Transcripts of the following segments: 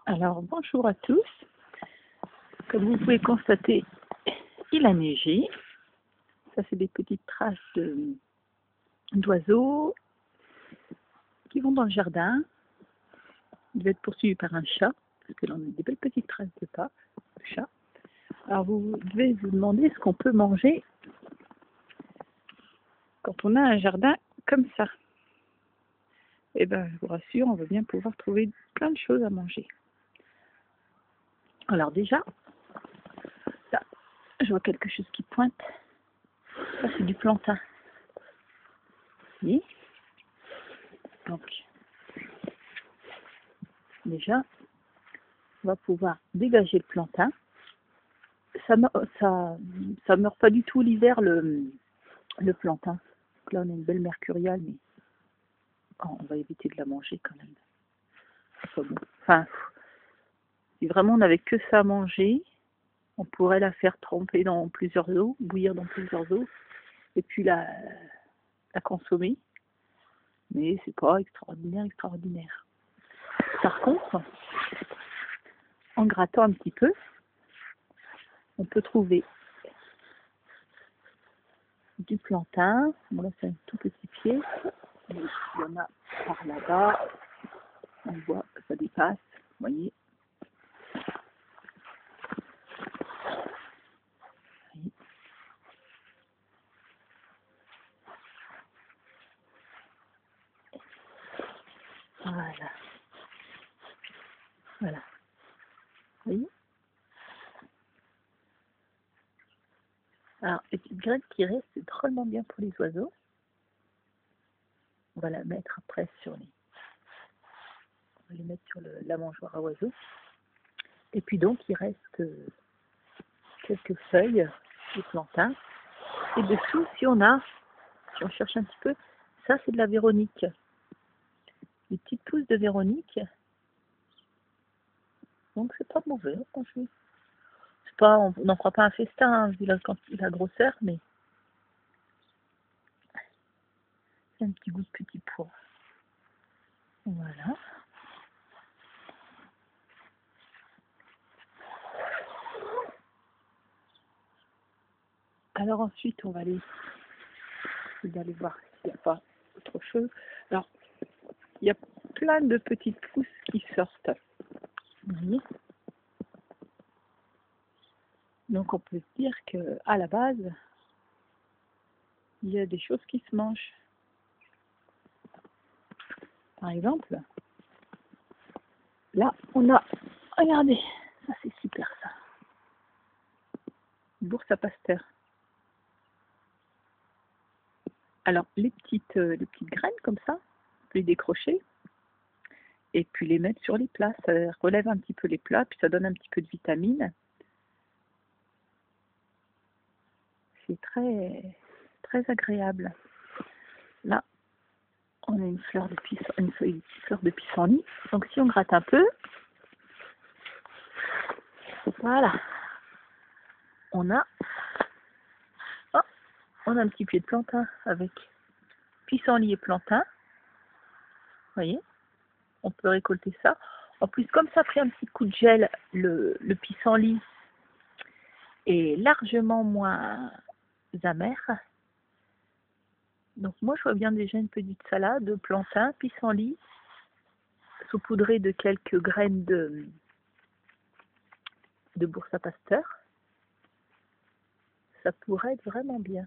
Alors bonjour à tous, comme vous pouvez constater, il a neigé, ça c'est des petites traces d'oiseaux qui vont dans le jardin, ils devaient être poursuivis par un chat, parce que là on a des belles petites traces de pas, de chat. Alors vous devez vous demander ce qu'on peut manger quand on a un jardin comme ça. Eh bien je vous rassure, on va bien pouvoir trouver plein de choses à manger. Alors déjà, là, je vois quelque chose qui pointe. Ça, c'est du plantain. Vous voyez ? Donc, déjà, on va pouvoir dégager le plantain. Ça meurt pas du tout l'hiver, le plantain. Donc là, on a une belle mercuriale, mais on va éviter de la manger quand même. C'est pas bon. Enfin, si vraiment on n'avait que ça à manger, on pourrait la faire tremper dans plusieurs eaux, bouillir dans plusieurs eaux, et puis la consommer. Mais c'est pas extraordinaire. Par contre, en grattant un petit peu, on peut trouver du plantain. Bon là c'est un tout petit pied. Mais il y en a par là-bas. On voit que ça dépasse. Vous voyez. Voilà. Voilà. Vous voyez. Alors, les petites graines qui restent, c'est drôlement bien pour les oiseaux. On va la mettre après sur la mangeoire à oiseaux. Et puis donc, il reste quelques feuilles de plantain. Et dessous, si on cherche un petit peu, ça c'est de la Véronique. Les petites pousses de Véronique. Donc c'est pas mauvais, franchement. C'est pas, on n'en fera pas un festin, hein, vu la grosseur, mais c'est un petit goût de petit pois. Voilà. Alors ensuite, on va aller voir s'il n'y a pas autre chose. Alors, il y a plein de petites pousses qui sortent. Vous voyez ? Donc on peut se dire qu'à la base, il y a des choses qui se mangent. Par exemple, là, on a, regardez, ça c'est super ça, bourse à Pasteur. Alors, les petites graines comme ça, on peut les décrocher et puis les mettre sur les plats. Ça relève un petit peu les plats, puis ça donne un petit peu de vitamine. C'est très, très agréable. Là, on a une fleur de pissenlit. Donc, si on gratte un peu, voilà, on a un petit pied de plantain avec pissenlit et plantain. Vous voyez, on peut récolter ça. En plus, comme ça a pris un petit coup de gel, le pissenlit est largement moins amer. Donc moi, je vois bien déjà une petite salade de plantain, pissenlit, saupoudrée de quelques graines de bourse à Pasteur. Ça pourrait être vraiment bien.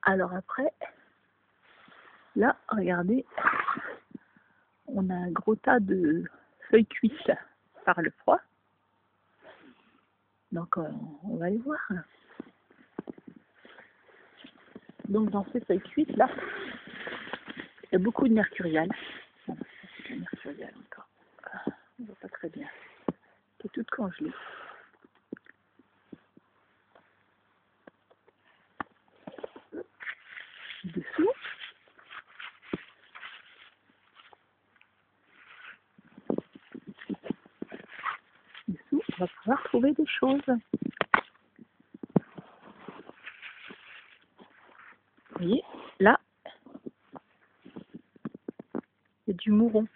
Alors après, là, regardez, on a un gros tas de feuilles cuites par le froid. Donc on va les voir. Donc dans ces feuilles cuites là, il y a beaucoup de mercurial. Bon, c'est de mercurial encore. On voit pas très bien. C'est toute congelée. Dessous, on va pouvoir trouver des choses. Vous voyez, là, il y a du mouron.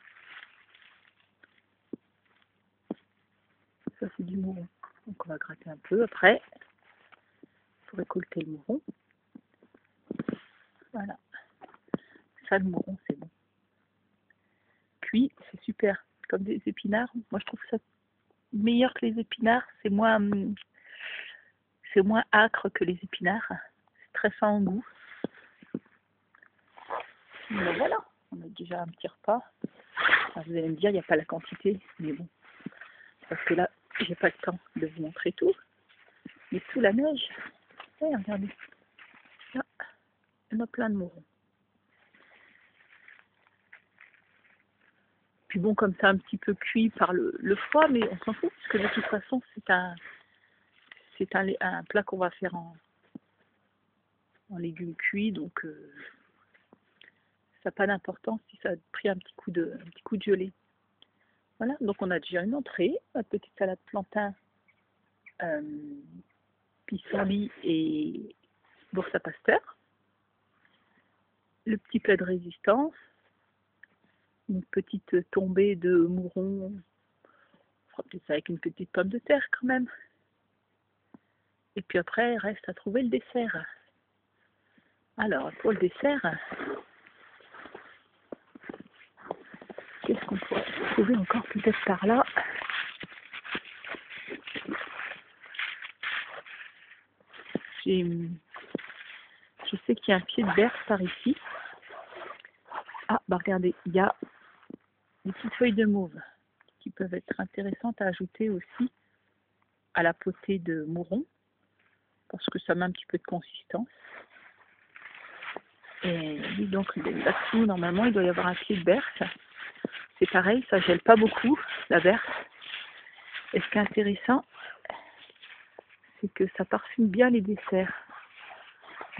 Ça c'est du mouron. Donc on va gratter un peu après pour récolter le mouron. Voilà. Ça, le mouron, c'est bon. Cuit, c'est super. Comme des épinards. Moi, je trouve ça meilleur que les épinards. C'est moins âcre que les épinards. C'est très fin en goût. Mais voilà, on a déjà un petit repas. Alors, vous allez me dire, il n'y a pas la quantité. Mais bon, parce que là, j'ai pas le temps de vous montrer tout. Mais sous la neige, regardez. Là, il y en a plein de mourons. Puis bon, comme ça un petit peu cuit par le froid, mais on s'en fout, parce que de toute façon, c'est un plat qu'on va faire en légumes cuits, donc ça n'a pas d'importance si ça a pris un petit coup de gelée. Voilà, donc on a déjà une entrée, notre petite salade plantain, pissenlit et bourse à pasteur. Le petit plat de résistance, une petite tombée de mouron, on fera peut-être ça avec une petite pomme de terre quand même. Et puis après, il reste à trouver le dessert. Alors, pour le dessert, qu'est-ce qu'on pourrait trouver encore peut-être par là? Je sais qu'il y a un pied de berce par ici. Ah, bah regardez, il y a des petites feuilles de mauve qui peuvent être intéressantes à ajouter aussi à la potée de mouron, parce que ça met un petit peu de consistance. Et donc là-dessous, normalement, il doit y avoir un pied de berce. C'est pareil, ça gèle pas beaucoup, la berce. Et ce qui est intéressant, c'est que ça parfume bien les desserts.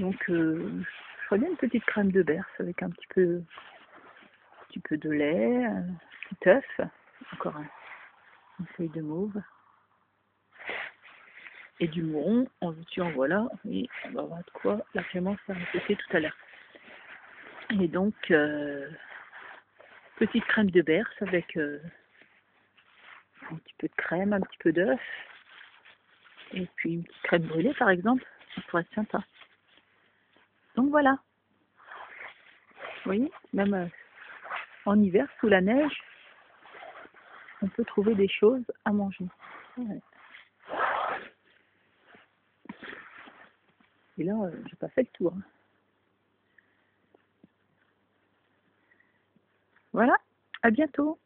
Donc, je ferais bien une petite crème de berce avec un petit peu de lait, un petit œuf, encore une feuille de mauve et du mouron. En veux-tu, en voilà. Et on va voir de quoi largement faire répéter tout à l'heure. Et donc, petite crème de berce avec un petit peu de crème, un petit peu d'œuf. Et puis une petite crème brûlée par exemple. Ça pourrait être sympa. Donc voilà. Vous voyez, même en hiver, sous la neige, on peut trouver des choses à manger. Ouais. Et là, j'ai pas fait le tour. Voilà, à bientôt.